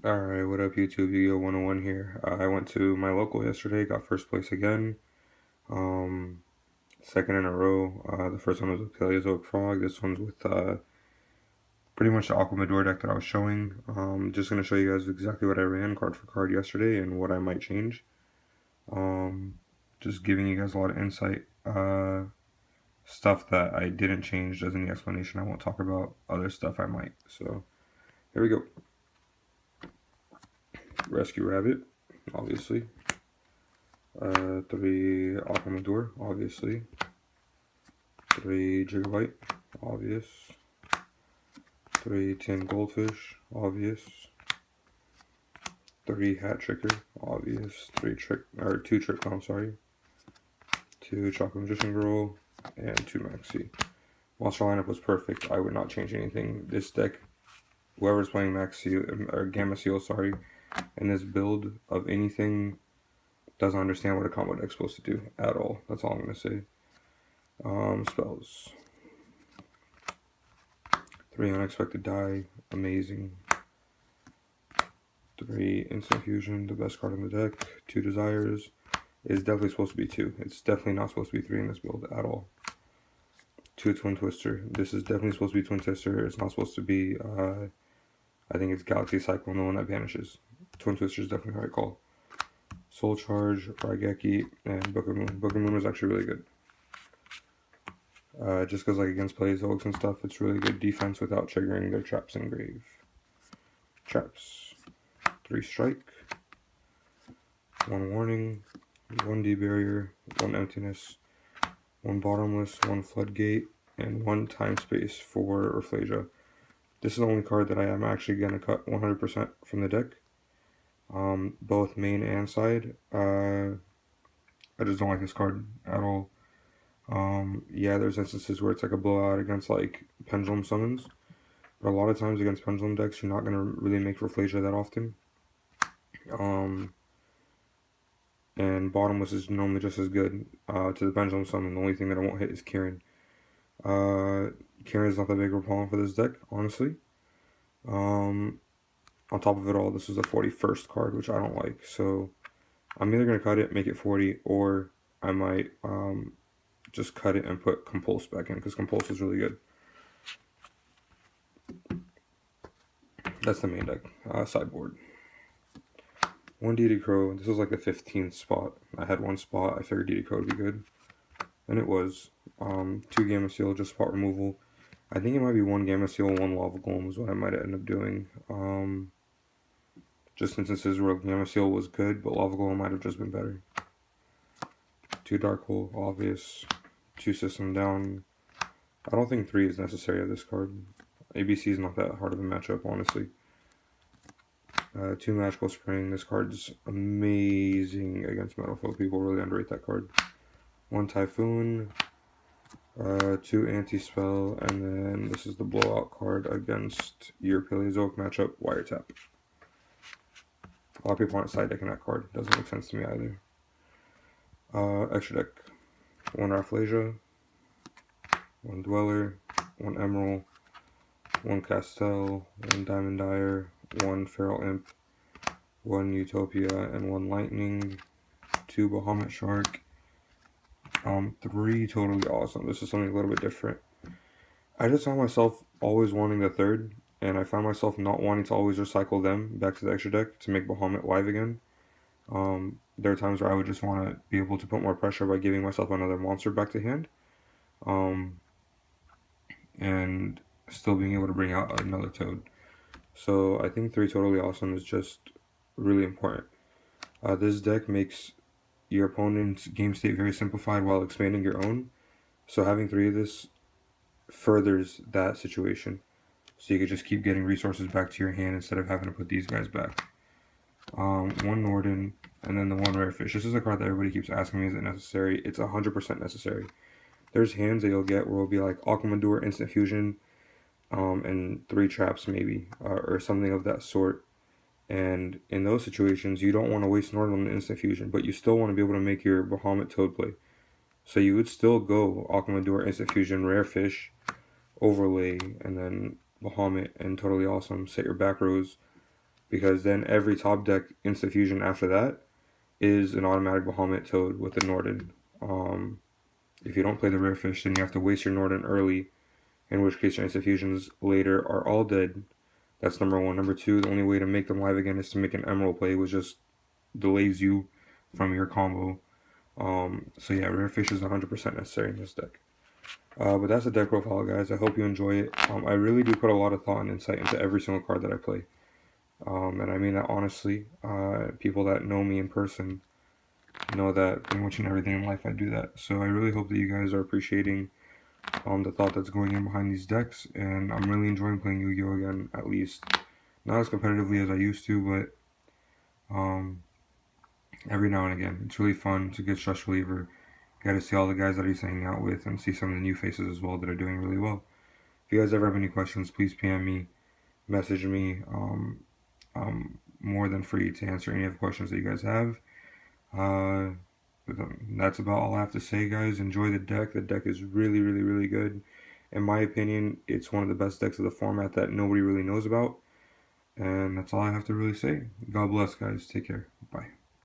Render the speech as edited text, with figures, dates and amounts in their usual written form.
Alright, what up YouTube? Yu-Gi-Oh! 101 here. I went to my local yesterday, got first place again. Um, Second in a row. The first one was with Paleozoic Frog. This one's with pretty much the Aqua Madoor deck that I was showing. Just going to show you guys exactly what I ran card for card yesterday and what I might change. Um, just giving you guys a lot of insight. Stuff that I didn't change as any explanation. I won't talk about other stuff I might. So, here we go. Rescue Rabbit, obviously. 3 Aqua Madoor, obviously. 3 Gigabyte, obvious. 3 Tin Goldfish, obvious. 3 Hat Tricker, obvious. 2 Trick Clown, sorry. 2 Chocolate Magician Girl, and 2 Maxi. Monster lineup was perfect. I would not change anything. This deck, whoever's playing Maxi or Gamma Seal, sorry, in this build of anything doesn't understand what a combo deck's supposed to do at all. That's all I'm gonna say. Spells. 3 Unexpected Die, amazing. 3 Instant Fusion, the best card in the deck. 2 Desires is definitely supposed to be 2. It's definitely not supposed to be 3 in this build at all. 2 Twin Twister. This is definitely supposed to be Twin Twister. It's not supposed to be, I think it's Galaxy Cycle, the one that vanishes. Twin Twister is definitely the right call. Soul Charge, Raigeki, and Book of Moon. Book of Moon was actually really good. Just because, like, against Paleozoics and stuff, it's really good defense without triggering their traps in grave. Traps. 3 Strike. 1 Warning. 1 Debarrier. 1 Emptiness. 1 Bottomless. 1 Floodgate. And 1 Time Space for Rafflesia. This is the only card that I am actually going to cut 100% from the deck. Both main and side. I just don't like this card at all. Yeah, there's instances where it's like a blowout against like Pendulum summons, but a lot of times against Pendulum decks, you're not gonna really make Rafflesia that often. And Bottomless is normally just as good to the Pendulum summon. The only thing that I won't hit is Kieran. Kieran is not that big of a problem for this deck, honestly. On top of it all, this is a 41st card, which I don't like. So I'm either gonna cut it, make it 40, or I might just cut it and put Compulse back in, because Compulse is really good. That's the main deck. Sideboard. 1 DD Crow. This was like the 15th spot. I had 1 spot. I figured DD Crow would be good. And it was. 2 Gamma Seal, just spot removal. I think it might be 1 Gamma Seal, 1 Lava Golem is what I might end up doing. Just instances where Gamma Seal was good, but Lava Golem might have just been better. 2 Dark Hole, obvious. 2 System Down. I don't think 3 is necessary of this card. ABC is not that hard of a matchup, honestly. 2 Magical Spring. This card's amazing against Metalfoil. People really underrate that card. 1 Typhoon. 2 Anti-Spell. And then this is the blowout card against your Paleozoic matchup, Wiretap. A lot of people aren't side decking that card. Doesn't make sense to me either. Extra deck. 1 Rafflesia. 1 Dweller. 1 Emerald. 1 Castel. 1 Diamond Dyer. 1 Feral Imp, 1 Utopia, and 1 Lightning, 2 Bahamut Shark, 3 Totally Awesome. This is something a little bit different. I just found myself always wanting the third, and I found myself not wanting to always recycle them back to the extra deck to make Bahamut live again. There are times where I would just want to be able to put more pressure by giving myself another monster back to hand, and still being able to bring out another Toad. So I think 3 Totally Awesome is just really important. This deck makes your opponent's game state very simplified while expanding your own. So having 3 of this furthers that situation. So you could just keep getting resources back to your hand instead of having to put these guys back. 1 Norden, and then the 1 Rare Fish. This is a card that everybody keeps asking me, is it necessary? It's 100% necessary. There's hands that you'll get where it'll be like Aqua Madoor, Instant Fusion, and 3 traps maybe, or something of that sort. And in those situations, you don't want to waste Nord on the Instant Fusion, but you still want to be able to make your Bahamut Toad play. So you would still go Aqua Madoor, Instant Fusion, Rare Fish, Overlay, and then Bahamut, and Totally Awesome. Set your back rows because then every top deck instant fusion after that is an automatic Bahamut Toad with a Norden. If you don't play the rare fish, then you have to waste your Norden early, in which case your instant fusions later are all dead. That's number one. Number two, the only way to make them live again is to make an Emerald play, which just delays you from your combo. So yeah, rare fish is 100% necessary in this deck. But that's the deck profile, guys. I hope you enjoy it. I really do put a lot of thought and insight into every single card that I play. And I mean that honestly. People that know me in person know that pretty much in everything in life I do that. So I really hope that you guys are appreciating the thought that's going in behind these decks. And I'm really enjoying playing Yu-Gi-Oh! Again, at least. Not as competitively as I used to, but every now and again. It's really fun. It's a good stress reliever. Got to see all the guys that he's hanging out with and see some of the new faces as well that are doing really well. If you guys ever have any questions, please PM me, message me. I'm more than free to answer any of the questions that you guys have. That's about all I have to say, guys. Enjoy the deck. The deck is really, really, really good. In my opinion, it's one of the best decks of the format that nobody really knows about. And that's all I have to really say. God bless, guys. Take care. Bye.